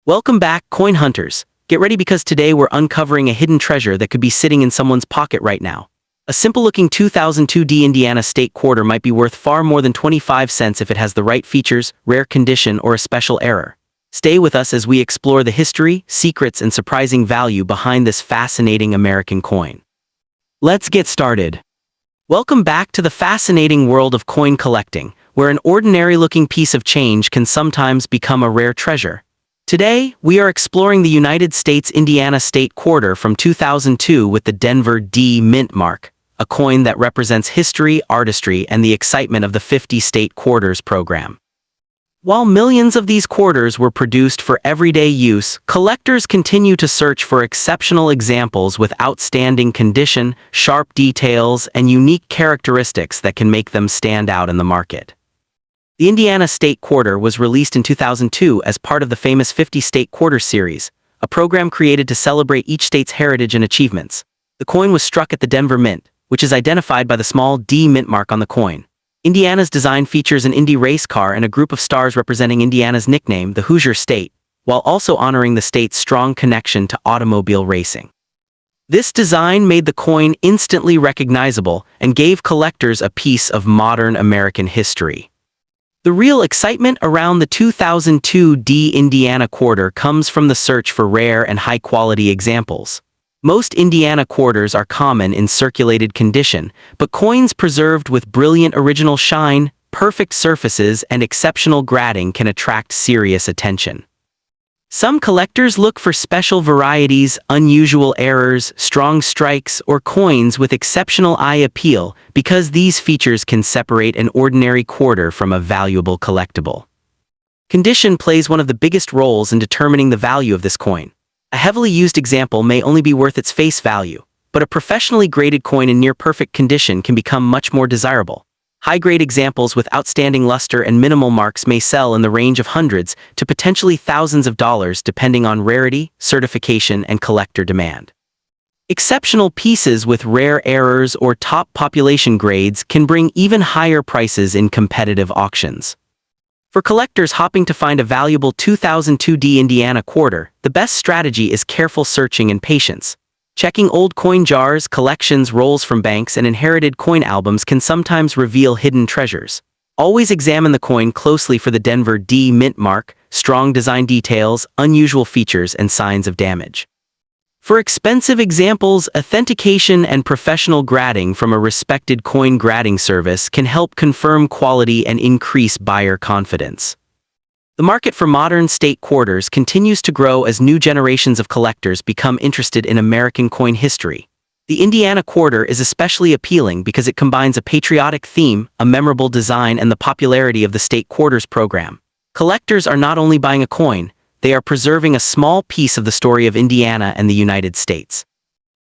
Welcome back, coin hunters. Get ready because today we're uncovering a hidden treasure that could be sitting in someone's pocket right now. A simple-looking 2002 Indiana State Quarter might be worth far more than 25 cents if it has the right features, rare condition, or a special error. Stay with us as we explore the history, secrets, and surprising value behind this fascinating American coin. Let's get started. Welcome back to the fascinating world of coin collecting, where an ordinary-looking piece of change can sometimes become a rare treasure. Today, we are exploring the United States Indiana State Quarter from 2002 with the Denver D Mint mark, a coin that represents history, artistry, and the excitement of the 50 State Quarters program. While millions of these quarters were produced for everyday use, collectors continue to search for exceptional examples with outstanding condition, sharp details, and unique characteristics that can make them stand out in the market. The Indiana State Quarter was released in 2002 as part of the famous 50 State Quarters series, a program created to celebrate each state's heritage and achievements. The coin was struck at the Denver Mint, which is identified by the small D Mint mark on the coin. Indiana's design features an Indy race car and a group of stars representing Indiana's nickname, the Hoosier State, while also honoring the state's strong connection to automobile racing. This design made the coin instantly recognizable and gave collectors a piece of modern American history. The real excitement around the 2002 D Indiana Quarter comes from the search for rare and high-quality examples. Most Indiana quarters are common in circulated condition, but coins preserved with brilliant original shine, perfect surfaces, and exceptional grading can attract serious attention. Some collectors look for special varieties, unusual errors, strong strikes, or coins with exceptional eye appeal because these features can separate an ordinary quarter from a valuable collectible. Condition plays one of the biggest roles in determining the value of this coin. A heavily used example may only be worth its face value, but a professionally graded coin in near-perfect condition can become much more desirable. High-grade examples with outstanding luster and minimal marks may sell in the range of hundreds to potentially thousands of dollars depending on rarity, certification, and collector demand. Exceptional pieces with rare errors or top population grades can bring even higher prices in competitive auctions. For collectors hopping to find a valuable 2002 D Indiana Quarter, the best strategy is careful searching and patience. Checking old coin jars, collections, rolls from banks, and inherited coin albums can sometimes reveal hidden treasures. Always examine the coin closely for the Denver D Mint mark, strong design details, unusual features, and signs of damage. For expensive examples, authentication and professional grading from a respected coin grading service can help confirm quality and increase buyer confidence. The market for modern state quarters continues to grow as new generations of collectors become interested in American coin history. The Indiana Quarter is especially appealing because it combines a patriotic theme, a memorable design, and the popularity of the State Quarters program. Collectors are not only buying a coin, they are preserving a small piece of the story of Indiana and the United States.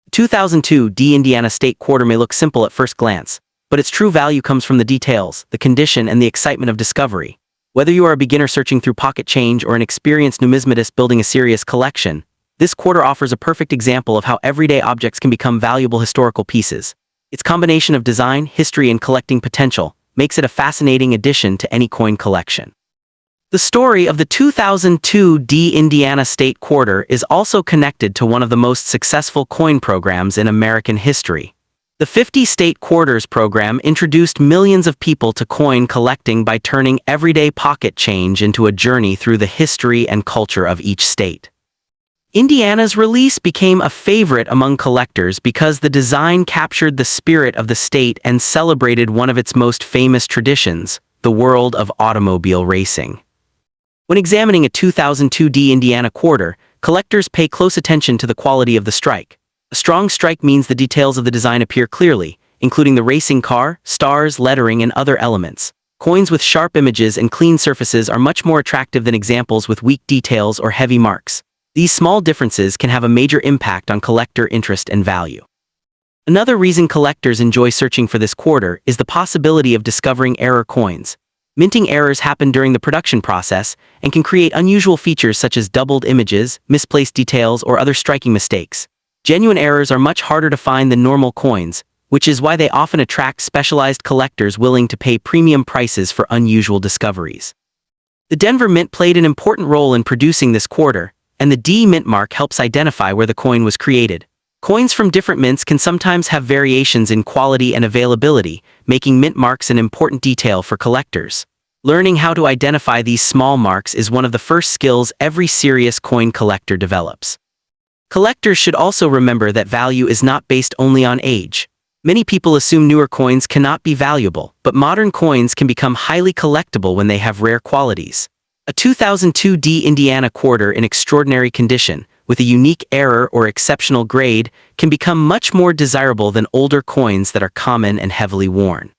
The 2002 D Indiana State Quarter may look simple at first glance, but its true value comes from the details, the condition, and the excitement of discovery. Whether you are a beginner searching through pocket change or an experienced numismatist building a serious collection, this quarter offers a perfect example of how everyday objects can become valuable historical pieces. Its combination of design, history, and collecting potential makes it a fascinating addition to any coin collection. The story of the 2002 D Indiana State Quarter is also connected to one of the most successful coin programs in American history. The 50 State Quarters program introduced millions of people to coin collecting by turning everyday pocket change into a journey through the history and culture of each state. Indiana's release became a favorite among collectors because the design captured the spirit of the state and celebrated one of its most famous traditions, the world of automobile racing. When examining a 2002 D Indiana Quarter, collectors pay close attention to the quality of the strike. A strong strike means the details of the design appear clearly, including the racing car, stars, lettering, and other elements. Coins with sharp images and clean surfaces are much more attractive than examples with weak details or heavy marks. These small differences can have a major impact on collector interest and value. Another reason collectors enjoy searching for this quarter is the possibility of discovering error coins. Minting errors happen during the production process and can create unusual features such as doubled images, misplaced details, or other striking mistakes. Genuine errors are much harder to find than normal coins, which is why they often attract specialized collectors willing to pay premium prices for unusual discoveries. The Denver Mint played an important role in producing this quarter, and the D mint mark helps identify where the coin was created. Coins from different mints can sometimes have variations in quality and availability, making mint marks an important detail for collectors. Learning how to identify these small marks is one of the first skills every serious coin collector develops. Collectors should also remember that value is not based only on age. Many people assume newer coins cannot be valuable, but modern coins can become highly collectible when they have rare qualities. A 2002 D Indiana quarter in extraordinary condition, with a unique error or exceptional grade, can become much more desirable than older coins that are common and heavily worn.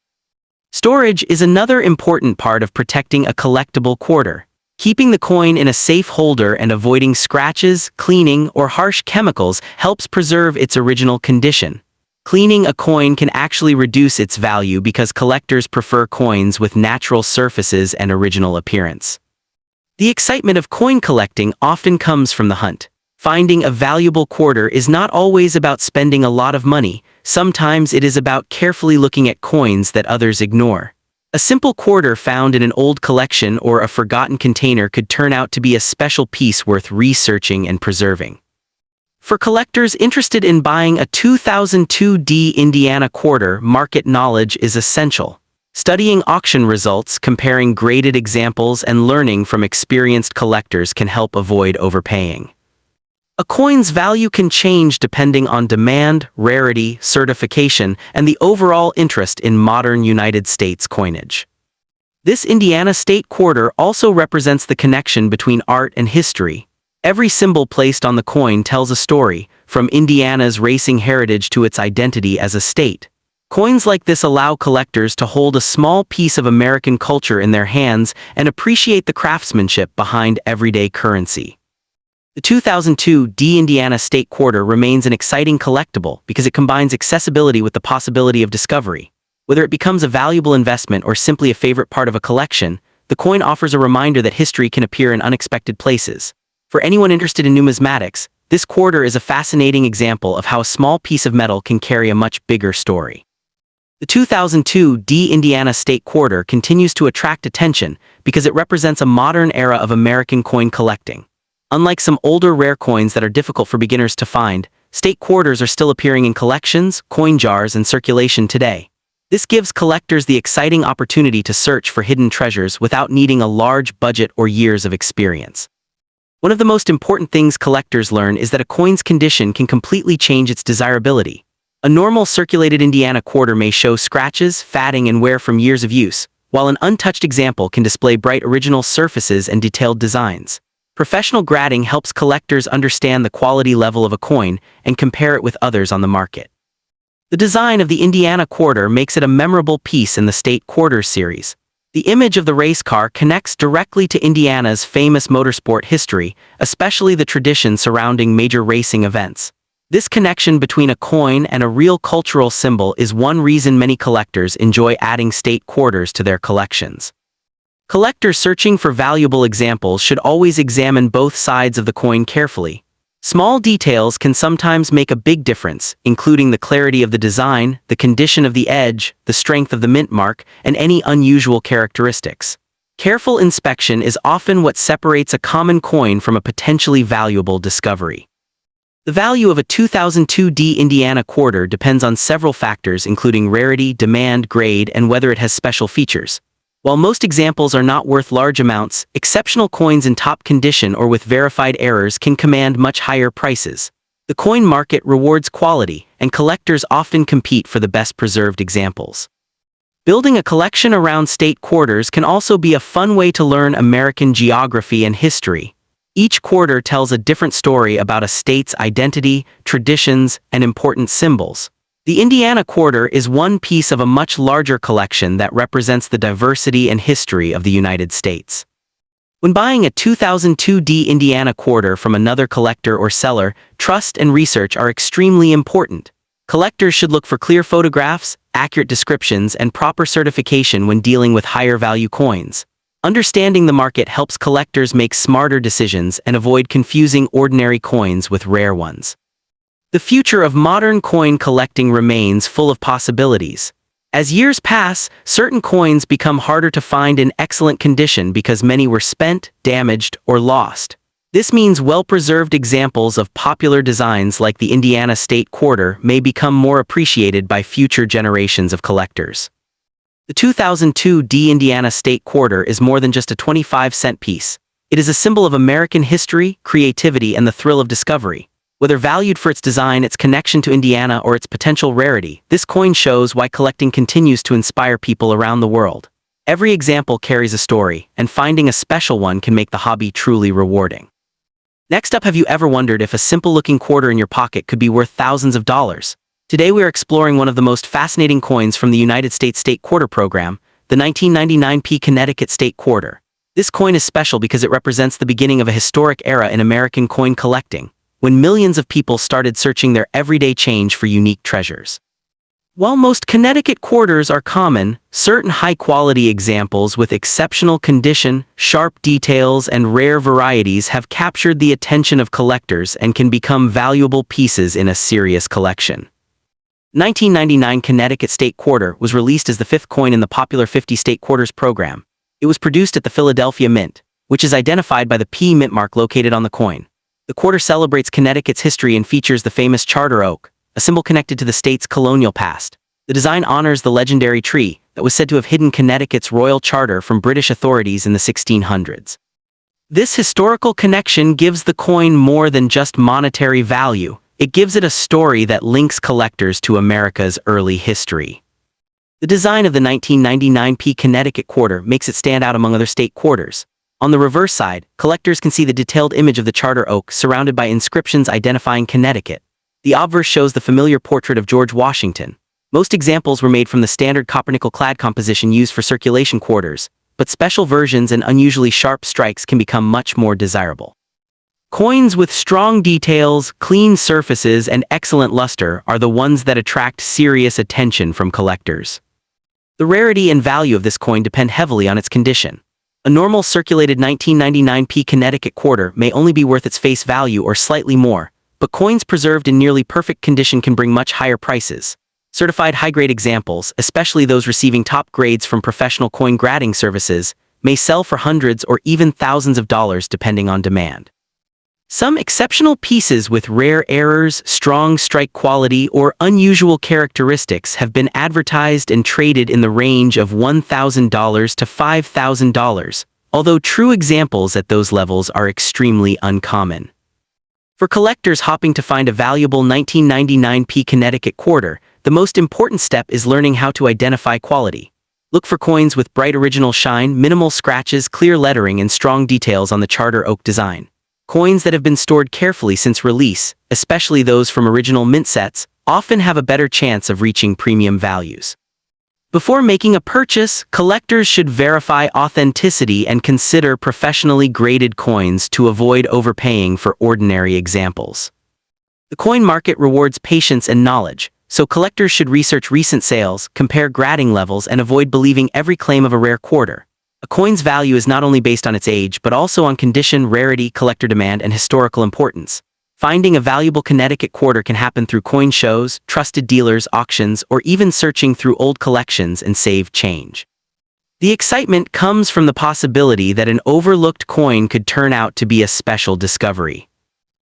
Storage is another important part of protecting a collectible quarter. Keeping the coin in a safe holder and avoiding scratches, cleaning, or harsh chemicals helps preserve its original condition. Cleaning a coin can actually reduce its value because collectors prefer coins with natural surfaces and original appearance. The excitement of coin collecting often comes from the hunt. Finding a valuable quarter is not always about spending a lot of money. Sometimes it is about carefully looking at coins that others ignore. A simple quarter found in an old collection or a forgotten container could turn out to be a special piece worth researching and preserving. For collectors interested in buying a 2002 D Indiana quarter, market knowledge is essential. Studying auction results, comparing graded examples, and learning from experienced collectors can help avoid overpaying. A coin's value can change depending on demand, rarity, certification, and the overall interest in modern United States coinage. This Indiana state quarter also represents the connection between art and history. Every symbol placed on the coin tells a story, from Indiana's racing heritage to its identity as a state. Coins like this allow collectors to hold a small piece of American culture in their hands and appreciate the craftsmanship behind everyday currency. The 2002 D Indiana State Quarter remains an exciting collectible because it combines accessibility with the possibility of discovery. Whether it becomes a valuable investment or simply a favorite part of a collection, the coin offers a reminder that history can appear in unexpected places. For anyone interested in numismatics, this quarter is a fascinating example of how a small piece of metal can carry a much bigger story. The 2002 D Indiana State Quarter continues to attract attention because it represents a modern era of American coin collecting. Unlike some older rare coins that are difficult for beginners to find, state quarters are still appearing in collections, coin jars, and circulation today. This gives collectors the exciting opportunity to search for hidden treasures without needing a large budget or years of experience. One of the most important things collectors learn is that a coin's condition can completely change its desirability. A normal circulated Indiana quarter may show scratches, fatting, and wear from years of use, while an untouched example can display bright original surfaces and detailed designs. Professional grading helps collectors understand the quality level of a coin and compare it with others on the market. The design of the Indiana quarter makes it a memorable piece in the State Quarters series. The image of the race car connects directly to Indiana's famous motorsport history, especially the tradition surrounding major racing events. This connection between a coin and a real cultural symbol is one reason many collectors enjoy adding state quarters to their collections. Collectors searching for valuable examples should always examine both sides of the coin carefully. Small details can sometimes make a big difference, including the clarity of the design, the condition of the edge, the strength of the mint mark, and any unusual characteristics. Careful inspection is often what separates a common coin from a potentially valuable discovery. The value of a 2002 D Indiana quarter depends on several factors including rarity, demand, grade, and whether it has special features. While most examples are not worth large amounts, exceptional coins in top condition or with verified errors can command much higher prices. The coin market rewards quality, and collectors often compete for the best preserved examples. Building a collection around state quarters can also be a fun way to learn American geography and history. Each quarter tells a different story about a state's identity, traditions, and important symbols. The Indiana quarter is one piece of a much larger collection that represents the diversity and history of the United States. When buying a 2002 D Indiana quarter from another collector or seller, trust and research are extremely important. Collectors should look for clear photographs, accurate descriptions, and proper certification when dealing with higher value coins. Understanding the market helps collectors make smarter decisions and avoid confusing ordinary coins with rare ones. The future of modern coin collecting remains full of possibilities. As years pass, certain coins become harder to find in excellent condition because many were spent, damaged, or lost. This means well-preserved examples of popular designs like the Indiana State Quarter may become more appreciated by future generations of collectors. The 2002 Indiana State Quarter is more than just a 25-cent piece. It is a symbol of American history, creativity, and the thrill of discovery. Whether valued for its design, its connection to Indiana, or its potential rarity, this coin shows why collecting continues to inspire people around the world. Every example carries a story, and finding a special one can make the hobby truly rewarding. Next up, have you ever wondered if a simple-looking quarter in your pocket could be worth thousands of dollars? Today we are exploring one of the most fascinating coins from the United States State Quarter Program, the 1999 Connecticut State Quarter. This coin is special because it represents the beginning of a historic era in American coin collecting, when millions of people started searching their everyday change for unique treasures. While most Connecticut quarters are common, certain high-quality examples with exceptional condition, sharp details, and rare varieties have captured the attention of collectors and can become valuable pieces in a serious collection. 1999 Connecticut State Quarter was released as the fifth coin in the popular 50 State Quarters program. It was produced at the Philadelphia Mint, which is identified by the P mint mark located on the coin. The quarter celebrates Connecticut's history and features the famous charter oak, a symbol connected to the state's colonial past. The design honors the legendary tree that was said to have hidden Connecticut's royal charter from British authorities in the 1600s. This historical connection gives the coin more than just monetary value. It gives it a story that links collectors to America's early history. The design of the 1999 Connecticut quarter makes it stand out among other state quarters. On the reverse side, collectors can see the detailed image of the charter oak surrounded by inscriptions identifying Connecticut. The obverse shows the familiar portrait of George Washington. Most examples were made from the standard copper-nickel clad composition used for circulation quarters, but special versions and unusually sharp strikes can become much more desirable. Coins with strong details, clean surfaces, and excellent luster are the ones that attract serious attention from collectors. The rarity and value of this coin depend heavily on its condition. A normal circulated 1999 Connecticut quarter may only be worth its face value or slightly more, but coins preserved in nearly perfect condition can bring much higher prices. Certified high-grade examples, especially those receiving top grades from professional coin grading services, may sell for hundreds or even thousands of dollars depending on demand. Some exceptional pieces with rare errors, strong strike quality, or unusual characteristics have been advertised and traded in the range of $1,000 to $5,000, although true examples at those levels are extremely uncommon. For collectors hopping to find a valuable 1999 Connecticut quarter, the most important step is learning how to identify quality. Look for coins with bright original shine, minimal scratches, clear lettering, and strong details on the charter oak design. Coins that have been stored carefully since release, especially those from original mint sets, often have a better chance of reaching premium values. Before making a purchase, collectors should verify authenticity and consider professionally graded coins to avoid overpaying for ordinary examples. The coin market rewards patience and knowledge, so collectors should research recent sales, compare grading levels, and avoid believing every claim of a rare quarter. A coin's value is not only based on its age but also on condition, rarity, collector demand, and historical importance. Finding a valuable Connecticut quarter can happen through coin shows, trusted dealers, auctions, or even searching through old collections and save change. The excitement comes from the possibility that an overlooked coin could turn out to be a special discovery.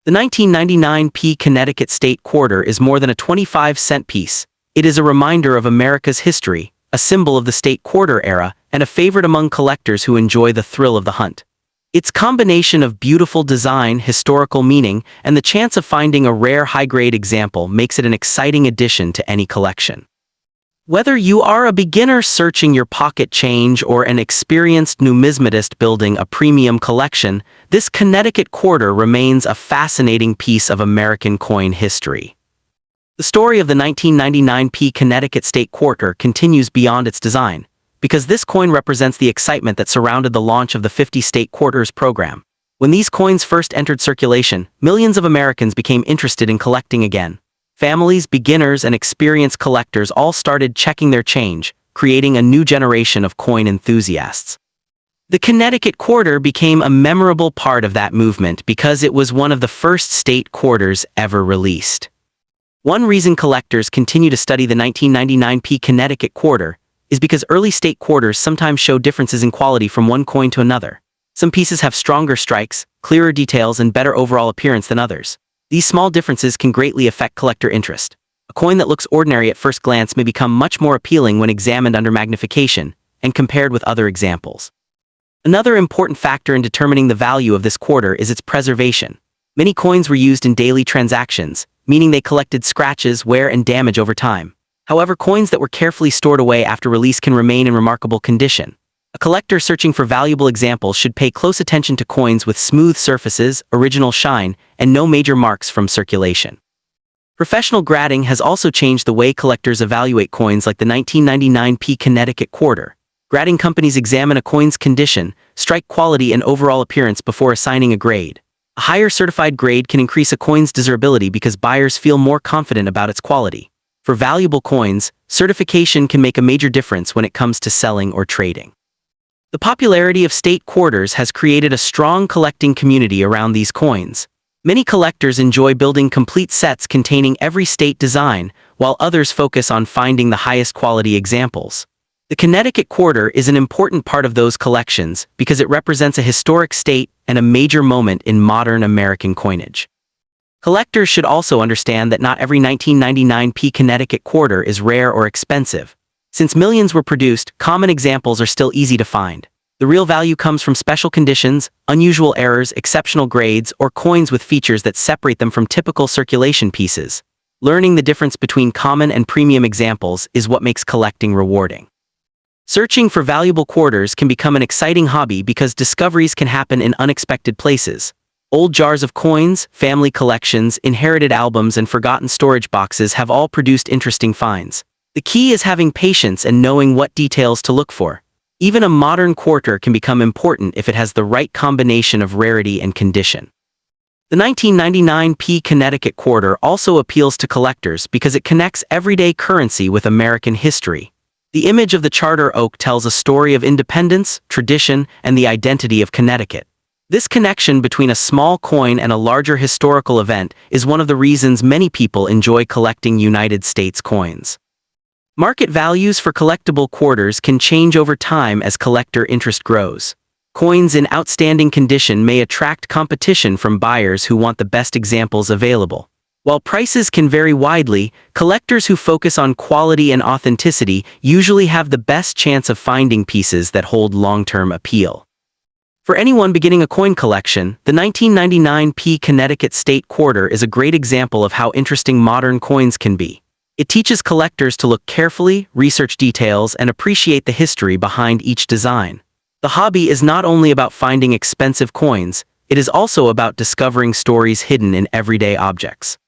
The 1999 Connecticut State Quarter is more than a 25-cent piece. It is a reminder of America's history, a symbol of the state quarter era, and a favorite among collectors who enjoy the thrill of the hunt. Its combination of beautiful design, historical meaning, and the chance of finding a rare high-grade example makes it an exciting addition to any collection. Whether you are a beginner searching your pocket change or an experienced numismatist building a premium collection, this Connecticut quarter remains a fascinating piece of American coin history. The story of the 1999 Connecticut State Quarter continues beyond its design, because this coin represents the excitement that surrounded the launch of the 50 State Quarters program. When these coins first entered circulation, millions of Americans became interested in collecting again. Families, beginners, and experienced collectors all started checking their change, creating a new generation of coin enthusiasts. The Connecticut Quarter became a memorable part of that movement because it was one of the first state quarters ever released. One reason collectors continue to study the 1999p Connecticut quarter is because early state quarters sometimes show differences in quality from one coin to another. Some pieces have stronger strikes, clearer details, and better overall appearance than others. These small differences can greatly affect collector interest. A coin that looks ordinary at first glance may become much more appealing when examined under magnification and compared with other examples. Another important factor in determining the value of this quarter is its preservation. Many coins were used in daily transactions, meaning they collected scratches, wear, and damage over time. However, coins that were carefully stored away after release can remain in remarkable condition. A collector searching for valuable examples should pay close attention to coins with smooth surfaces, original shine, and no major marks from circulation. Professional grading has also changed the way collectors evaluate coins like the 1999p Connecticut quarter. Grading companies examine a coin's condition, strike quality, and overall appearance before assigning a grade. A higher certified grade can increase a coin's desirability because buyers feel more confident about its quality. For valuable coins, certification can make a major difference when it comes to selling or trading. The popularity of state quarters has created a strong collecting community around these coins. Many collectors enjoy building complete sets containing every state design, while others focus on finding the highest quality examples. The Connecticut quarter is an important part of those collections because it represents a historic state and a major moment in modern American coinage. Collectors should also understand that not every 1999p Connecticut quarter is rare or expensive. Since millions were produced, common examples are still easy to find. The real value comes from special conditions, unusual errors, exceptional grades, or coins with features that separate them from typical circulation pieces. Learning the difference between common and premium examples is what makes collecting rewarding. Searching for valuable quarters can become an exciting hobby because discoveries can happen in unexpected places. Old jars of coins, family collections, inherited albums, and forgotten storage boxes have all produced interesting finds. The key is having patience and knowing what details to look for. Even a modern quarter can become important if it has the right combination of rarity and condition. The 1999p Connecticut quarter also appeals to collectors because it connects everyday currency with American history. The image of the Charter Oak tells a story of independence, tradition, and the identity of Connecticut. This connection between a small coin and a larger historical event is one of the reasons many people enjoy collecting United States coins. Market values for collectible quarters can change over time as collector interest grows. Coins in outstanding condition may attract competition from buyers who want the best examples available. While prices can vary widely, collectors who focus on quality and authenticity usually have the best chance of finding pieces that hold long-term appeal. For anyone beginning a coin collection, the 1999p Connecticut State Quarter is a great example of how interesting modern coins can be. It teaches collectors to look carefully, research details, and appreciate the history behind each design. The hobby is not only about finding expensive coins, it is also about discovering stories hidden in everyday objects.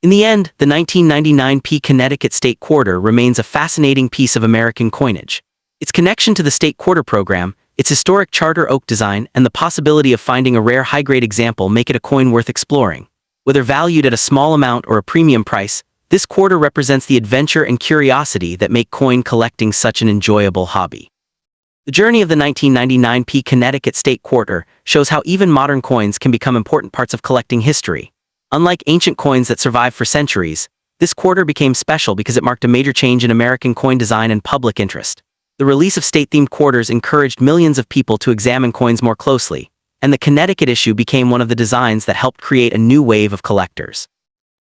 In the end, the 1999p Connecticut State Quarter remains a fascinating piece of American coinage. Its connection to the State Quarter program, its historic Charter Oak design, and the possibility of finding a rare high-grade example make it a coin worth exploring. Whether valued at a small amount or a premium price, this quarter represents the adventure and curiosity that make coin collecting such an enjoyable hobby. The journey of the 1999p Connecticut State Quarter shows how even modern coins can become important parts of collecting history. Unlike ancient coins that survived for centuries, this quarter became special because it marked a major change in American coin design and public interest. The release of state-themed quarters encouraged millions of people to examine coins more closely, and the Connecticut issue became one of the designs that helped create a new wave of collectors.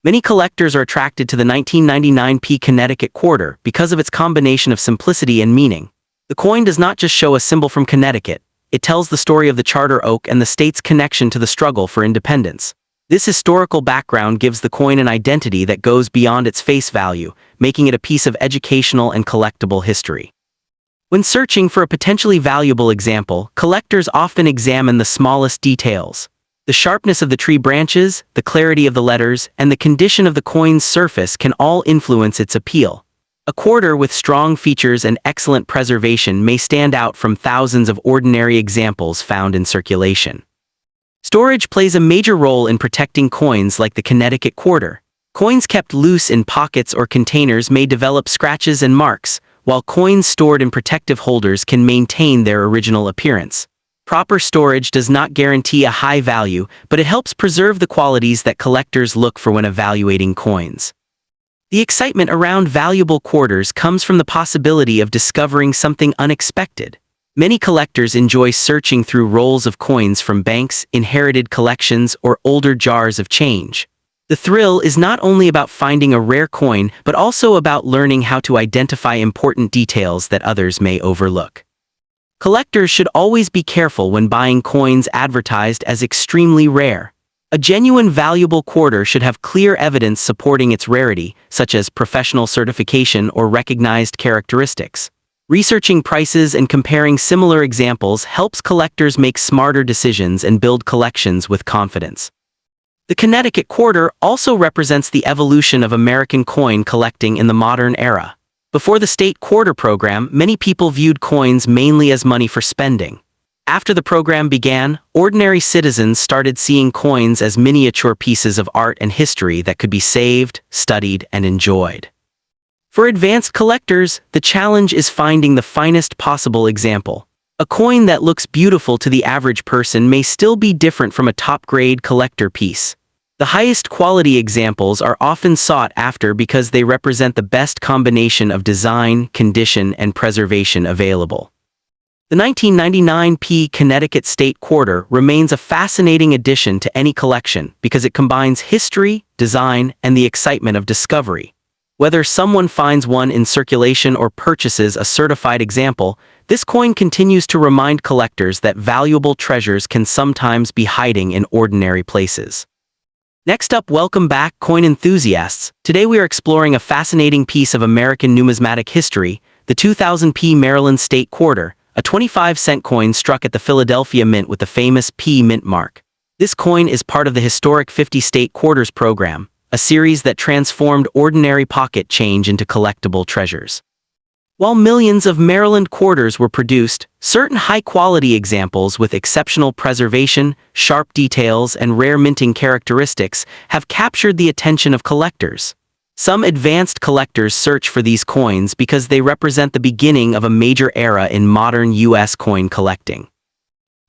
Many collectors are attracted to the 1999p Connecticut quarter because of its combination of simplicity and meaning. The coin does not just show a symbol from Connecticut, it tells the story of the Charter Oak and the state's connection to the struggle for independence. This historical background gives the coin an identity that goes beyond its face value, making it a piece of educational and collectible history. When searching for a potentially valuable example, collectors often examine the smallest details. The sharpness of the tree branches, the clarity of the letters, and the condition of the coin's surface can all influence its appeal. A quarter with strong features and excellent preservation may stand out from thousands of ordinary examples found in circulation. Storage plays a major role in protecting coins like the Connecticut quarter. Coins kept loose in pockets or containers may develop scratches and marks, while coins stored in protective holders can maintain their original appearance. Proper storage does not guarantee a high value, but it helps preserve the qualities that collectors look for when evaluating coins. The excitement around valuable quarters comes from the possibility of discovering something unexpected. Many collectors enjoy searching through rolls of coins from banks, inherited collections, or older jars of change. The thrill is not only about finding a rare coin, but also about learning how to identify important details that others may overlook. Collectors should always be careful when buying coins advertised as extremely rare. A genuine valuable quarter should have clear evidence supporting its rarity, such as professional certification or recognized characteristics. Researching prices and comparing similar examples helps collectors make smarter decisions and build collections with confidence. The Connecticut quarter also represents the evolution of American coin collecting in the modern era. Before the state quarter program, many people viewed coins mainly as money for spending. After the program began, ordinary citizens started seeing coins as miniature pieces of art and history that could be saved, studied, and enjoyed. For advanced collectors, the challenge is finding the finest possible example. A coin that looks beautiful to the average person may still be different from a top-grade collector piece. The highest quality examples are often sought after because they represent the best combination of design, condition, and preservation available. The 1999 P Connecticut State Quarter remains a fascinating addition to any collection because it combines history, design, and the excitement of discovery. Whether someone finds one in circulation or purchases a certified example, this coin continues to remind collectors that valuable treasures can sometimes be hiding in ordinary places. Next up, welcome back, coin enthusiasts. Today we are exploring a fascinating piece of American numismatic history, the 2000 P Maryland State Quarter, a 25-cent coin struck at the Philadelphia Mint with the famous P Mint mark. This coin is part of the historic 50 State Quarters program, a series that transformed ordinary pocket change into collectible treasures. While millions of Maryland quarters were produced, certain high-quality examples with exceptional preservation, sharp details, and rare minting characteristics have captured the attention of collectors. Some advanced collectors search for these coins because they represent the beginning of a major era in modern U.S. coin collecting.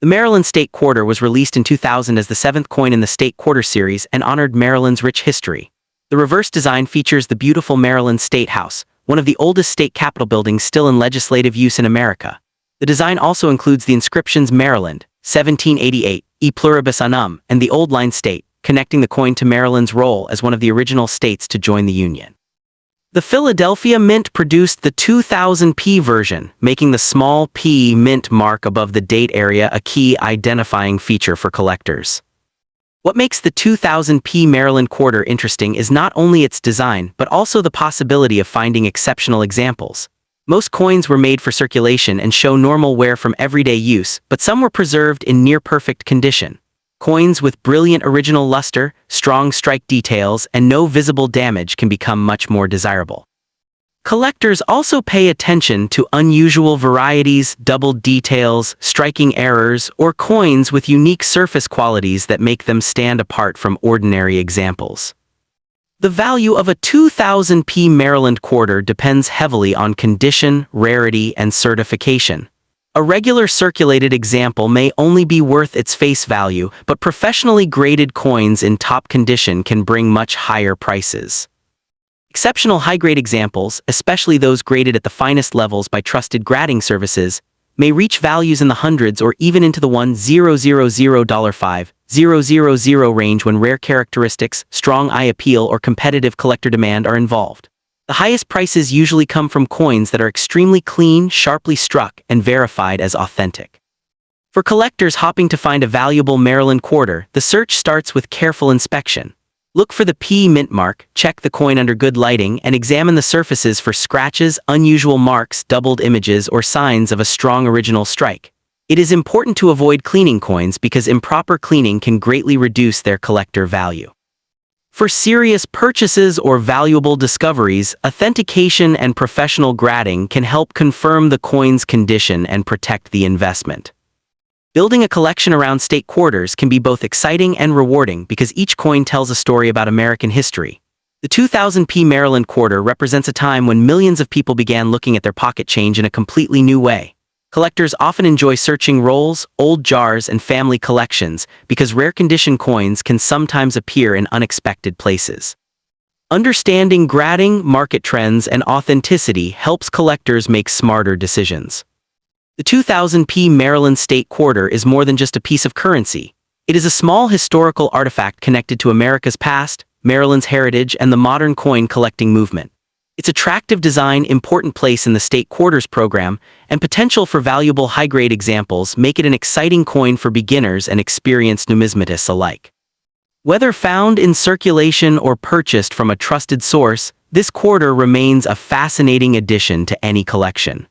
The Maryland State Quarter was released in 2000 as the seventh coin in the State Quarter series and honored Maryland's rich history. The reverse design features the beautiful Maryland State House, one of the oldest state capitol buildings still in legislative use in America. The design also includes the inscriptions Maryland, 1788, E pluribus unum, and the Old Line State, connecting the coin to Maryland's role as one of the original states to join the Union. The Philadelphia Mint produced the 2000 P version, making the small P mint mark above the date area a key identifying feature for collectors. What makes the 2000 P Maryland Quarter interesting is not only its design, but also the possibility of finding exceptional examples. Most coins were made for circulation and show normal wear from everyday use, but some were preserved in near-perfect condition. Coins with brilliant original luster, strong strike details, and no visible damage can become much more desirable. Collectors also pay attention to unusual varieties, doubled details, striking errors, or coins with unique surface qualities that make them stand apart from ordinary examples. The value of a 2000 P Maryland Quarter depends heavily on condition, rarity, and certification. A regular circulated example may only be worth its face value, but professionally graded coins in top condition can bring much higher prices. Exceptional high-grade examples, especially those graded at the finest levels by trusted grading services, may reach values in the hundreds or even into the $1,000-$5,000 range when rare characteristics, strong eye appeal, or competitive collector demand are involved. The highest prices usually come from coins that are extremely clean, sharply struck, and verified as authentic. For collectors hopping to find a valuable Maryland Quarter, the search starts with careful inspection. Look for the P mint mark, check the coin under good lighting, and examine the surfaces for scratches, unusual marks, doubled images, or signs of a strong original strike. It is important to avoid cleaning coins because improper cleaning can greatly reduce their collector value. For serious purchases or valuable discoveries, authentication and professional grading can help confirm the coin's condition and protect the investment. Building a collection around state quarters can be both exciting and rewarding because each coin tells a story about American history. The 2000 P Maryland Quarter represents a time when millions of people began looking at their pocket change in a completely new way. Collectors often enjoy searching rolls, old jars, and family collections because rare condition coins can sometimes appear in unexpected places. Understanding grading, market trends, and authenticity helps collectors make smarter decisions. The 2000p Maryland State Quarter is more than just a piece of currency. It is a small historical artifact connected to America's past, Maryland's heritage, and the modern coin collecting movement. Its attractive design, important place in the state quarters program, and potential for valuable high-grade examples make it an exciting coin for beginners and experienced numismatists alike. Whether found in circulation or purchased from a trusted source, this quarter remains a fascinating addition to any collection.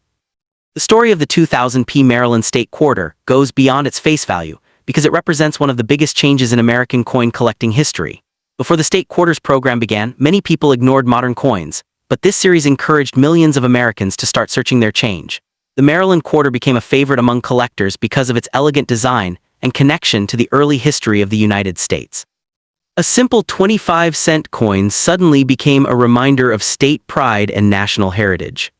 The story of the 2000p Maryland State Quarter goes beyond its face value because it represents one of the biggest changes in American coin collecting history. Before the state quarters program began, many people ignored modern coins, but this series encouraged millions of Americans to start searching their change. The Maryland Quarter became a favorite among collectors because of its elegant design and connection to the early history of the United States. A simple 25-cent coin suddenly became a reminder of state pride and national heritage.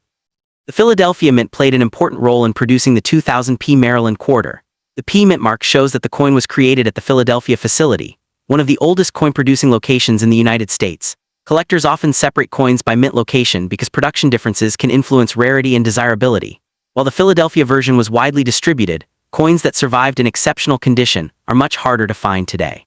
The Philadelphia Mint played an important role in producing the 2000p Maryland Quarter. The P mint mark shows that the coin was created at the Philadelphia facility, one of the oldest coin-producing locations in the United States. Collectors often separate coins by mint location because production differences can influence rarity and desirability. While the Philadelphia version was widely distributed, coins that survived in exceptional condition are much harder to find today.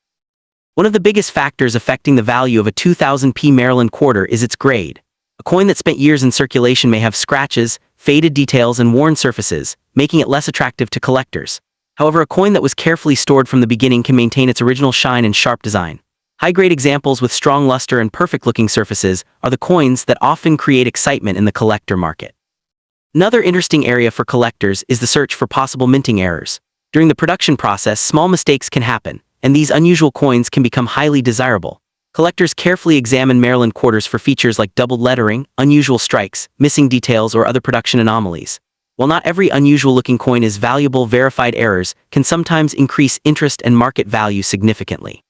One of the biggest factors affecting the value of a 2000p Maryland Quarter is its grade. A coin that spent years in circulation may have scratches, faded details, and worn surfaces, making it less attractive to collectors. However, a coin that was carefully stored from the beginning can maintain its original shine and sharp design. High-grade examples with strong luster and perfect-looking surfaces are the coins that often create excitement in the collector market. Another interesting area for collectors is the search for possible minting errors. During the production process, small mistakes can happen, and these unusual coins can become highly desirable. Collectors carefully examine Maryland Quarters for features like doubled lettering, unusual strikes, missing details, or other production anomalies. While not every unusual-looking coin is valuable, verified errors can sometimes increase interest and market value significantly.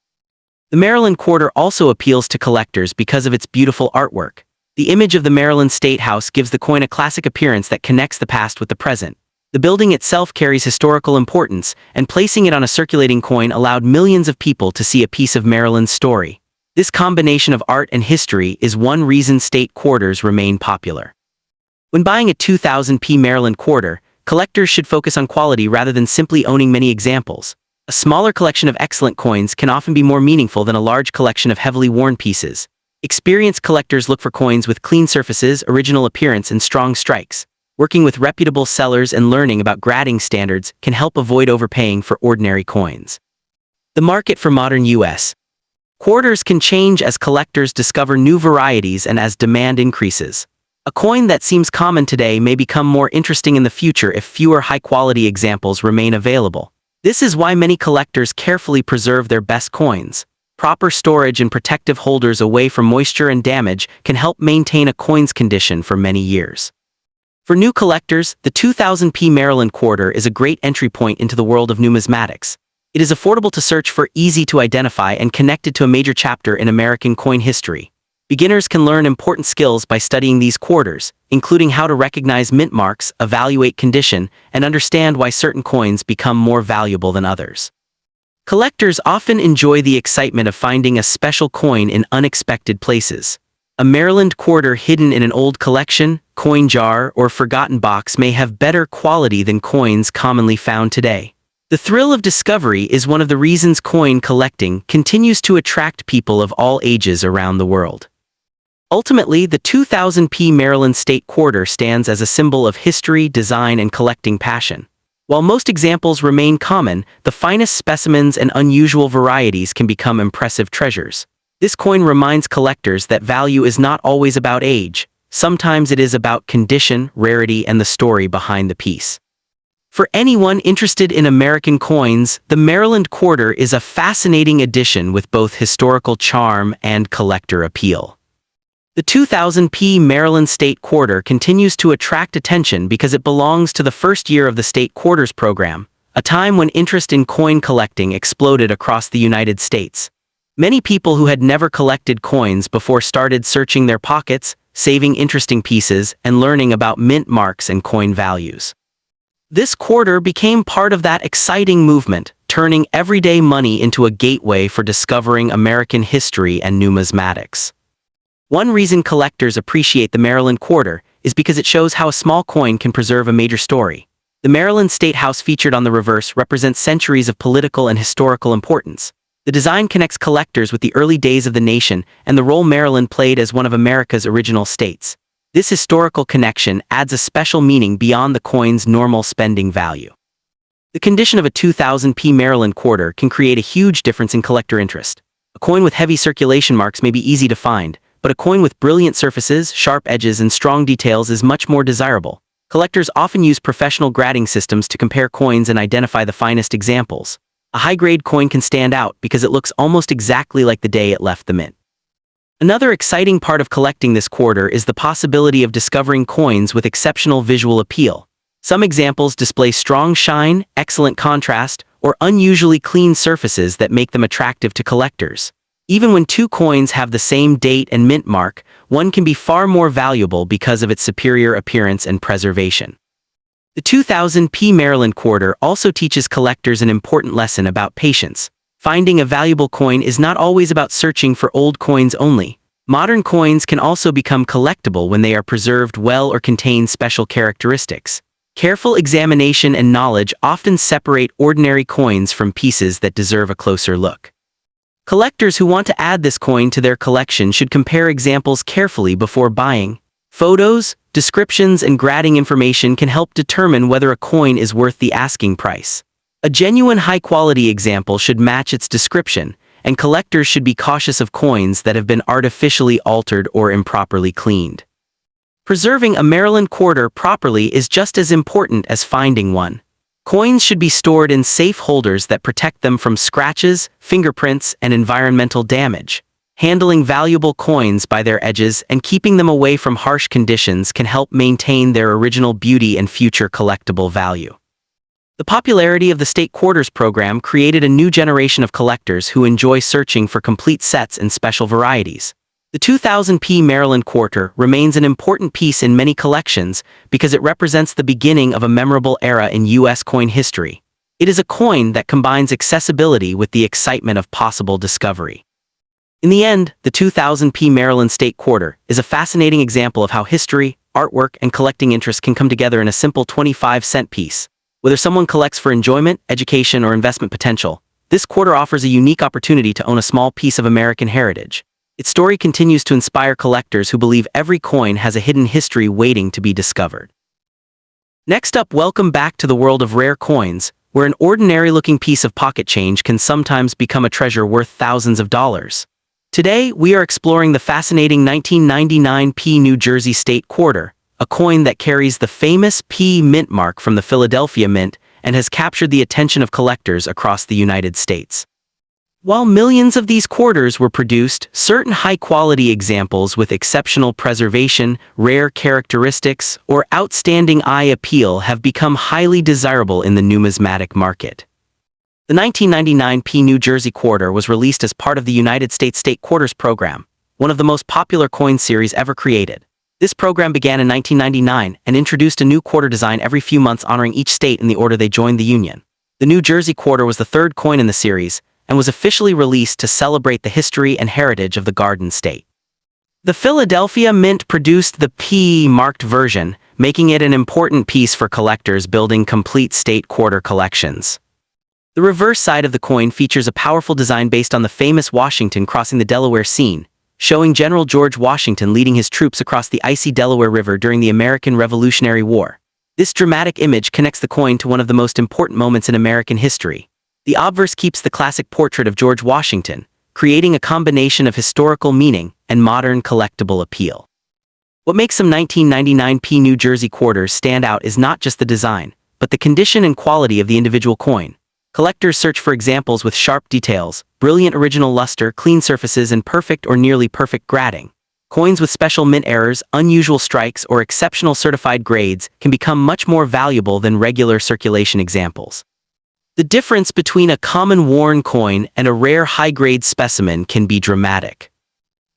The Maryland Quarter also appeals to collectors because of its beautiful artwork. The image of the Maryland State House gives the coin a classic appearance that connects the past with the present. The building itself carries historical importance, and placing it on a circulating coin allowed millions of people to see a piece of Maryland's story. This combination of art and history is one reason state quarters remain popular. When buying a 2000p Maryland Quarter, collectors should focus on quality rather than simply owning many examples. A smaller collection of excellent coins can often be more meaningful than a large collection of heavily worn pieces. Experienced collectors look for coins with clean surfaces, original appearance, and strong strikes. Working with reputable sellers and learning about grading standards can help avoid overpaying for ordinary coins. The market for modern U.S. quarters can change as collectors discover new varieties and as demand increases. A coin that seems common today may become more interesting in the future if fewer high-quality examples remain available. This is why many collectors carefully preserve their best coins. Proper storage and protective holders away from moisture and damage can help maintain a coin's condition for many years. For new collectors, the 2000p Maryland Quarter is a great entry point into the world of numismatics. It is affordable to search for, easy to identify, and connected to a major chapter in American coin history. Beginners can learn important skills by studying these quarters, including how to recognize mint marks, evaluate condition, and understand why certain coins become more valuable than others. Collectors often enjoy the excitement of finding a special coin in unexpected places. A Maryland Quarter hidden in an old collection, coin jar, or forgotten box may have better quality than coins commonly found today. The thrill of discovery is one of the reasons coin collecting continues to attract people of all ages around the world. Ultimately, the 2000p Maryland State Quarter stands as a symbol of history, design, and collecting passion. While most examples remain common, the finest specimens and unusual varieties can become impressive treasures. This coin reminds collectors that value is not always about age. Sometimes it is about condition, rarity, and the story behind the piece. For anyone interested in American coins, the Maryland Quarter is a fascinating addition with both historical charm and collector appeal. The 2000p Maryland State Quarter continues to attract attention because it belongs to the first year of the State Quarters program, a time when interest in coin collecting exploded across the United States. Many people who had never collected coins before started searching their pockets, saving interesting pieces, and learning about mint marks and coin values. This quarter became part of that exciting movement, turning everyday money into a gateway for discovering American history and numismatics. One reason collectors appreciate the Maryland Quarter is because it shows how a small coin can preserve a major story. The Maryland State House featured on the reverse represents centuries of political and historical importance. The design connects collectors with the early days of the nation and the role Maryland played as one of America's original states. This historical connection adds a special meaning beyond the coin's normal spending value. The condition of a 2000p Maryland Quarter can create a huge difference in collector interest. A coin with heavy circulation marks may be easy to find, but a coin with brilliant surfaces, sharp edges, and strong details is much more desirable. Collectors often use professional grading systems to compare coins and identify the finest examples. A high-grade coin can stand out because it looks almost exactly like the day it left the mint. Another exciting part of collecting this quarter is the possibility of discovering coins with exceptional visual appeal. Some examples display strong shine, excellent contrast, or unusually clean surfaces that make them attractive to collectors. Even when two coins have the same date and mint mark, one can be far more valuable because of its superior appearance and preservation. The 2000p Maryland Quarter also teaches collectors an important lesson about patience. Finding a valuable coin is not always about searching for old coins only. Modern coins can also become collectible when they are preserved well or contain special characteristics. Careful examination and knowledge often separate ordinary coins from pieces that deserve a closer look. Collectors who want to add this coin to their collection should compare examples carefully before buying. Photos, descriptions, and grading information can help determine whether a coin is worth the asking price. A genuine high-quality example should match its description, and collectors should be cautious of coins that have been artificially altered or improperly cleaned. Preserving a Maryland Quarter properly is just as important as finding one. Coins should be stored in safe holders that protect them from scratches, fingerprints, and environmental damage. Handling valuable coins by their edges and keeping them away from harsh conditions can help maintain their original beauty and future collectible value. The popularity of the State Quarters program created a new generation of collectors who enjoy searching for complete sets and special varieties. The 2000p Maryland Quarter remains an important piece in many collections because it represents the beginning of a memorable era in U.S. coin history. It is a coin that combines accessibility with the excitement of possible discovery. In the end, the 2000p Maryland State Quarter is a fascinating example of how history, artwork, and collecting interests can come together in a simple 25-cent piece. Whether someone collects for enjoyment, education, or investment potential, this quarter offers a unique opportunity to own a small piece of American heritage. Its story continues to inspire collectors who believe every coin has a hidden history waiting to be discovered. Next up, welcome back to the world of rare coins, where an ordinary-looking piece of pocket change can sometimes become a treasure worth thousands of dollars. Today, we are exploring the fascinating 1999p New Jersey State Quarter, a coin that carries the famous P mint mark from the Philadelphia Mint and has captured the attention of collectors across the United States. While millions of these quarters were produced, certain high-quality examples with exceptional preservation, rare characteristics, or outstanding eye appeal have become highly desirable in the numismatic market. The 1999p New Jersey Quarter was released as part of the United States State Quarters program, one of the most popular coin series ever created. This program began in 1999 and introduced a new quarter design every few months honoring each state in the order they joined the Union. The New Jersey Quarter was the third coin in the series, and was officially released to celebrate the history and heritage of the Garden State. The Philadelphia Mint produced the P-marked version, making it an important piece for collectors building complete state quarter collections. The reverse side of the coin features a powerful design based on the famous Washington crossing the Delaware scene, showing General George Washington leading his troops across the icy Delaware River during the American Revolutionary War. This dramatic image connects the coin to one of the most important moments in American history. The obverse keeps the classic portrait of George Washington, creating a combination of historical meaning and modern collectible appeal. What makes some 1999p New Jersey quarters stand out is not just the design, but the condition and quality of the individual coin. Collectors search for examples with sharp details, brilliant original luster, clean surfaces, and perfect or nearly perfect grading. Coins with special mint errors, unusual strikes, or exceptional certified grades can become much more valuable than regular circulation examples. The difference between a common worn coin and a rare high-grade specimen can be dramatic.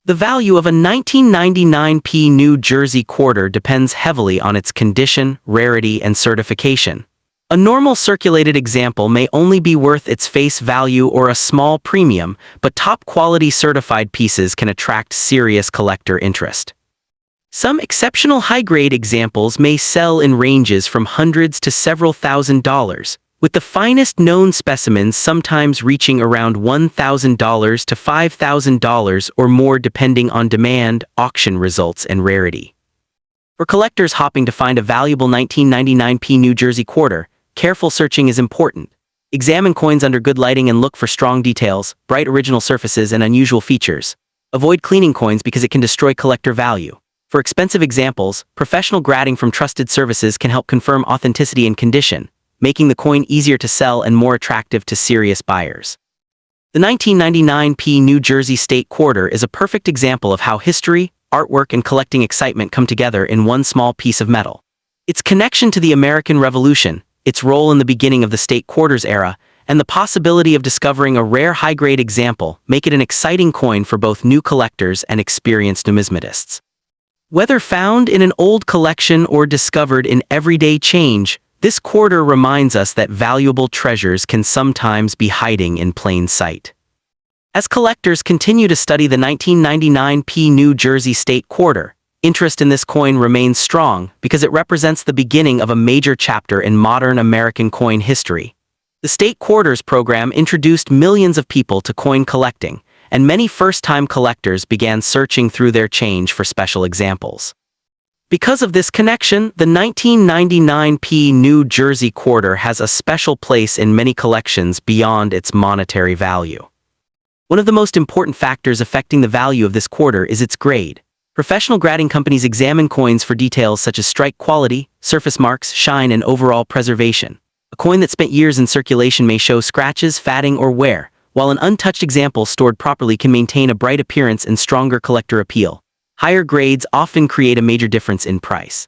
The value of a 1999p New Jersey quarter depends heavily on its condition, rarity, and certification. A normal circulated example may only be worth its face value or a small premium, but top-quality certified pieces can attract serious collector interest. Some exceptional high-grade examples may sell in ranges from hundreds to several $1,000s, with the finest known specimens sometimes reaching around $1,000 to $5,000 or more depending on demand, auction results, and rarity. For collectors hopping to find a valuable 1999 New Jersey quarter, careful searching is important. Examine coins under good lighting and look for strong details, bright original surfaces, and unusual features. Avoid cleaning coins because it can destroy collector value. For expensive examples, professional grading from trusted services can help confirm authenticity and condition, making the coin easier to sell and more attractive to serious buyers. The 1999 New Jersey State Quarter is a perfect example of how history, artwork, and collecting excitement come together in one small piece of metal. Its connection to the American Revolution, its role in the beginning of the state quarters era, and the possibility of discovering a rare high-grade example make it an exciting coin for both new collectors and experienced numismatists. Whether found in an old collection or discovered in everyday change, this quarter reminds us that valuable treasures can sometimes be hiding in plain sight. As collectors continue to study the 1999 New Jersey State Quarter, interest in this coin remains strong because it represents the beginning of a major chapter in modern American coin history. The State Quarters program introduced millions of people to coin collecting, and many first-time collectors began searching through their change for special examples. Because of this connection, the 1999 New Jersey Quarter has a special place in many collections beyond its monetary value. One of the most important factors affecting the value of this quarter is its grade. Professional grading companies examine coins for details such as strike quality, surface marks, shine, and overall preservation. A coin that spent years in circulation may show scratches, fatting, or wear, while an untouched example stored properly can maintain a bright appearance and stronger collector appeal. Higher grades often create a major difference in price.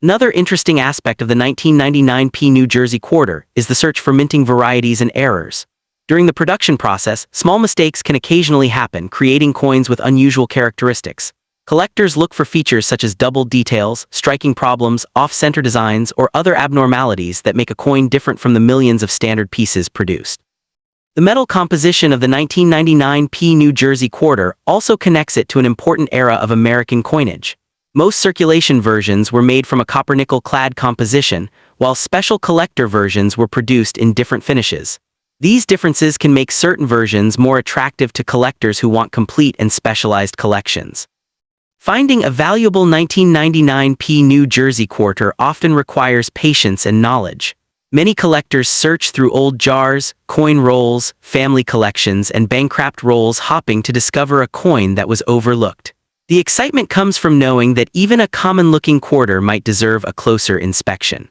Another interesting aspect of the 1999 New Jersey Quarter is the search for minting varieties and errors. During the production process, small mistakes can occasionally happen, creating coins with unusual characteristics. Collectors look for features such as double details, striking problems, off-center designs, or other abnormalities that make a coin different from the millions of standard pieces produced. The metal composition of the 1999 New Jersey Quarter also connects it to an important era of American coinage. Most circulation versions were made from a copper-nickel clad composition, while special collector versions were produced in different finishes. These differences can make certain versions more attractive to collectors who want complete and specialized collections. Finding a valuable 1999 New Jersey Quarter often requires patience and knowledge. Many collectors search through old jars, coin rolls, family collections, and bankrupt rolls hopping to discover a coin that was overlooked. The excitement comes from knowing that even a common-looking quarter might deserve a closer inspection.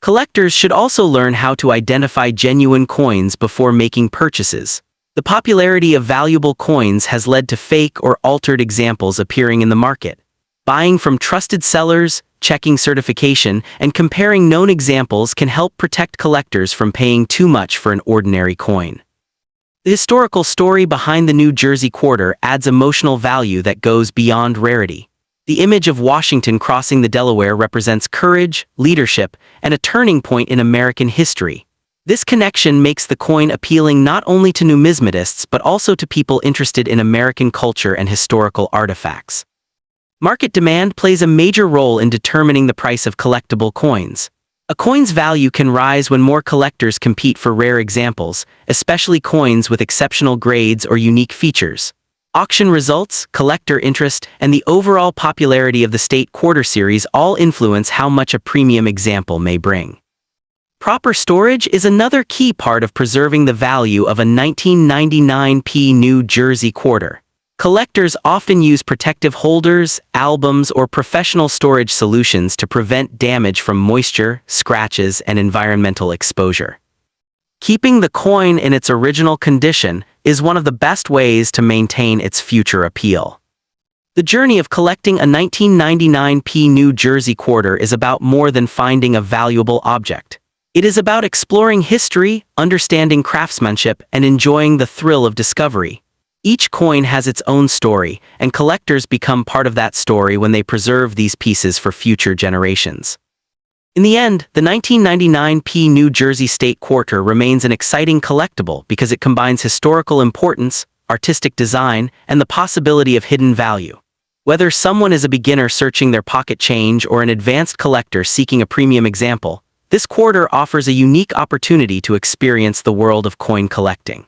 Collectors should also learn how to identify genuine coins before making purchases. The popularity of valuable coins has led to fake or altered examples appearing in the market. Buying from trusted sellers, checking certification, and comparing known examples can help protect collectors from paying too much for an ordinary coin. The historical story behind the New Jersey Quarter adds emotional value that goes beyond rarity. The image of Washington crossing the Delaware represents courage, leadership, and a turning point in American history. This connection makes the coin appealing not only to numismatists but also to people interested in American culture and historical artifacts. Market demand plays a major role in determining the price of collectible coins. A coin's value can rise when more collectors compete for rare examples, especially coins with exceptional grades or unique features. Auction results, collector interest, and the overall popularity of the State Quarter series all influence how much a premium example may bring. Proper storage is another key part of preserving the value of a 1999 New Jersey Quarter. Collectors often use protective holders, albums, or professional storage solutions to prevent damage from moisture, scratches, and environmental exposure. Keeping the coin in its original condition is one of the best ways to maintain its future appeal. The journey of collecting a 1999 New Jersey Quarter is about more than finding a valuable object. It is about exploring history, understanding craftsmanship, and enjoying the thrill of discovery. Each coin has its own story, and collectors become part of that story when they preserve these pieces for future generations. In the end, the 1999 P New Jersey State Quarter remains an exciting collectible because it combines historical importance, artistic design, and the possibility of hidden value. Whether someone is a beginner searching their pocket change or an advanced collector seeking a premium example, this quarter offers a unique opportunity to experience the world of coin collecting.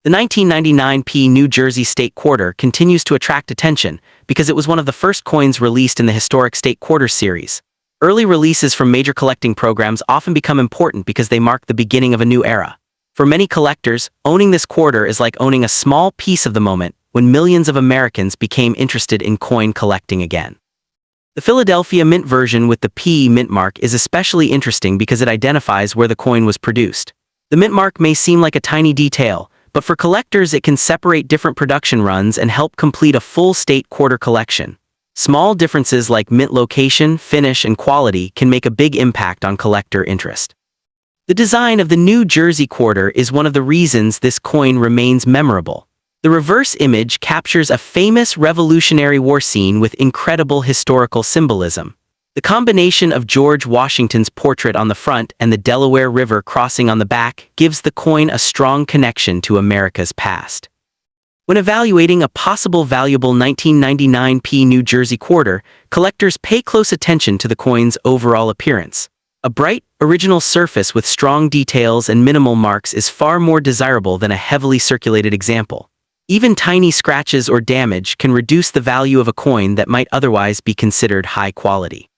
The 1999 P New Jersey State Quarter continues to attract attention because it was one of the first coins released in the historic State Quarter series. Early releases from major collecting programs often become important because they mark the beginning of a new era. For many collectors, owning this quarter is like owning a small piece of the moment when millions of Americans became interested in coin collecting again. The Philadelphia Mint version with the P mint mark is especially interesting because it identifies where the coin was produced. The mint mark may seem like a tiny detail, but for collectors it can separate different production runs and help complete a full state quarter collection. Small differences like mint location, finish, and quality can make a big impact on collector interest. The design of the New Jersey Quarter is one of the reasons this coin remains memorable. The reverse image captures a famous Revolutionary War scene with incredible historical symbolism. The combination of George Washington's portrait on the front and the Delaware River crossing on the back gives the coin a strong connection to America's past. When evaluating a possible valuable 1999 P New Jersey Quarter, collectors pay close attention to the coin's overall appearance. A bright, original surface with strong details and minimal marks is far more desirable than a heavily circulated example. Even tiny scratches or damage can reduce the value of a coin that might otherwise be considered high quality.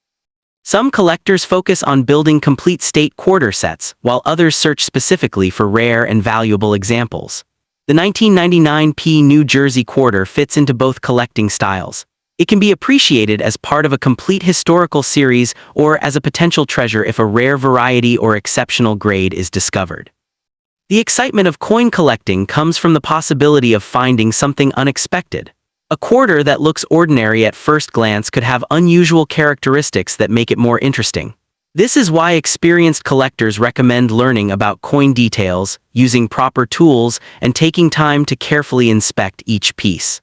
Some collectors focus on building complete state quarter sets, while others search specifically for rare and valuable examples. The 1999 P New Jersey Quarter fits into both collecting styles. It can be appreciated as part of a complete historical series or as a potential treasure if a rare variety or exceptional grade is discovered. The excitement of coin collecting comes from the possibility of finding something unexpected. A quarter that looks ordinary at first glance could have unusual characteristics that make it more interesting. This is why experienced collectors recommend learning about coin details, using proper tools, and taking time to carefully inspect each piece.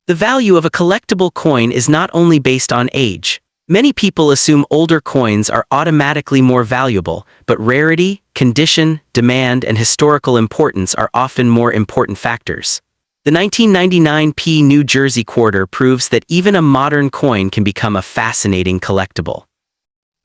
The value of a collectible coin is not only based on age. Many people assume older coins are automatically more valuable, but rarity, condition, demand, and historical importance are often more important factors. The 1999 P New Jersey Quarter proves that even a modern coin can become a fascinating collectible.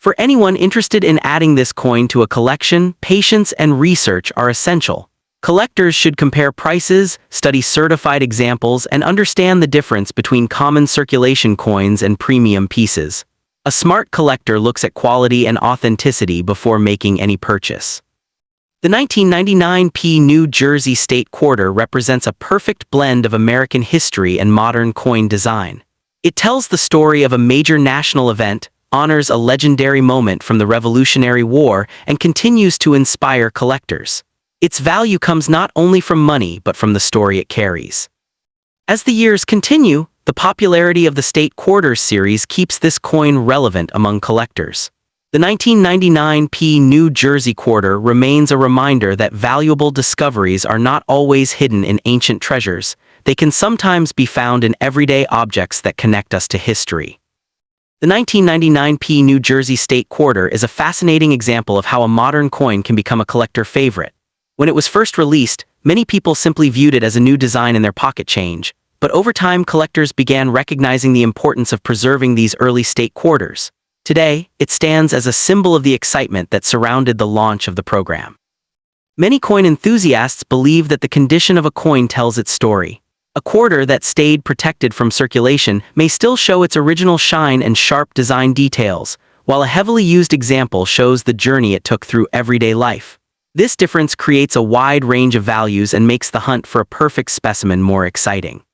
For anyone interested in adding this coin to a collection, patience and research are essential. Collectors should compare prices, study certified examples, and understand the difference between common circulation coins and premium pieces. A smart collector looks at quality and authenticity before making any purchase. The 1999 P New Jersey State Quarter represents a perfect blend of American history and modern coin design. It tells the story of a major national event, honors a legendary moment from the Revolutionary War, and continues to inspire collectors. Its value comes not only from money but from the story it carries. As the years continue, the popularity of the State Quarters series keeps this coin relevant among collectors. The 1999 P New Jersey Quarter remains a reminder that valuable discoveries are not always hidden in ancient treasures. They can sometimes be found in everyday objects that connect us to history. The 1999 P New Jersey State Quarter is a fascinating example of how a modern coin can become a collector favorite. When it was first released, many people simply viewed it as a new design in their pocket change, but over time collectors began recognizing the importance of preserving these early state quarters. Today, it stands as a symbol of the excitement that surrounded the launch of the program. Many coin enthusiasts believe that the condition of a coin tells its story. A quarter that stayed protected from circulation may still show its original shine and sharp design details, while a heavily used example shows the journey it took through everyday life. This difference creates a wide range of values and makes the hunt for a perfect specimen more exciting.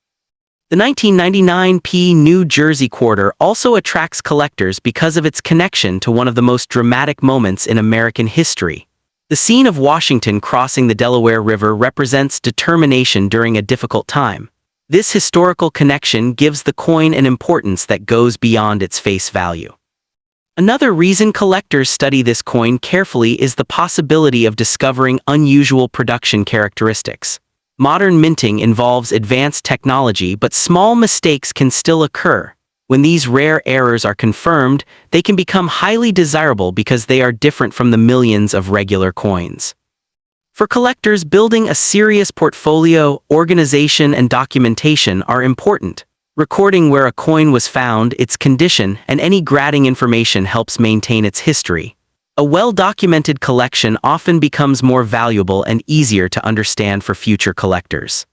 The 1999 P New Jersey Quarter also attracts collectors because of its connection to one of the most dramatic moments in American history. The scene of Washington crossing the Delaware River represents determination during a difficult time. This historical connection gives the coin an importance that goes beyond its face value. Another reason collectors study this coin carefully is the possibility of discovering unusual production characteristics. Modern minting involves advanced technology, but small mistakes can still occur. When these rare errors are confirmed, they can become highly desirable because they are different from the millions of regular coins. For collectors, building a serious portfolio, organization, and documentation are important. Recording where a coin was found, its condition, and any grading information helps maintain its history. A well-documented collection often becomes more valuable and easier to understand for future collectors.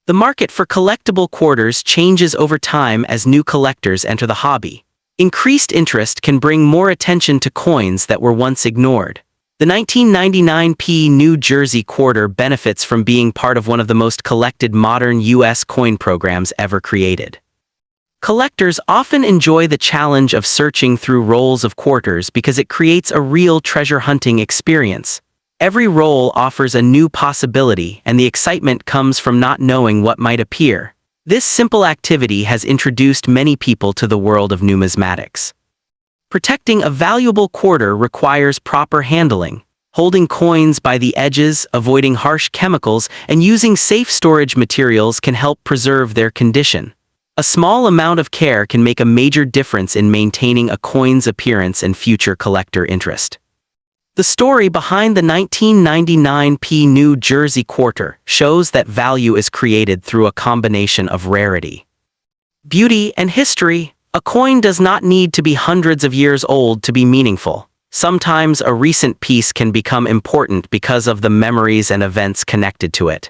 The market for collectible quarters changes over time as new collectors enter the hobby. Increased interest can bring more attention to coins that were once ignored. The 1999p New Jersey quarter benefits from being part of one of the most collected modern U.S. coin programs ever created. Collectors often enjoy the challenge of searching through rolls of quarters because it creates a real treasure hunting experience. Every roll offers a new possibility, and the excitement comes from not knowing what might appear. This simple activity has introduced many people to the world of numismatics. Protecting a valuable quarter requires proper handling. Holding coins by the edges, avoiding harsh chemicals, and using safe storage materials can help preserve their condition. A small amount of care can make a major difference in maintaining a coin's appearance and future collector interest. The story behind the 1999p New Jersey quarter shows that value is created through a combination of rarity, beauty, and history. A coin does not need to be hundreds of years old to be meaningful. Sometimes a recent piece can become important because of the memories and events connected to it.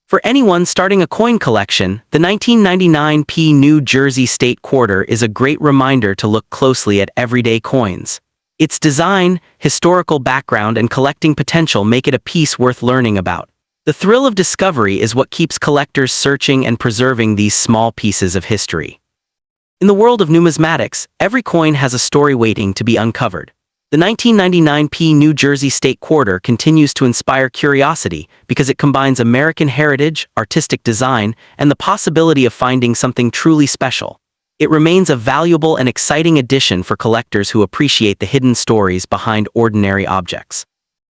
For anyone starting a coin collection, the 1999p New Jersey State Quarter is a great reminder to look closely at everyday coins. Its design, historical background, and collecting potential make it a piece worth learning about. The thrill of discovery is what keeps collectors searching and preserving these small pieces of history. In the world of numismatics, every coin has a story waiting to be uncovered. The 1999p New Jersey State Quarter continues to inspire curiosity because it combines American heritage, artistic design, and the possibility of finding something truly special. It remains a valuable and exciting addition for collectors who appreciate the hidden stories behind ordinary objects.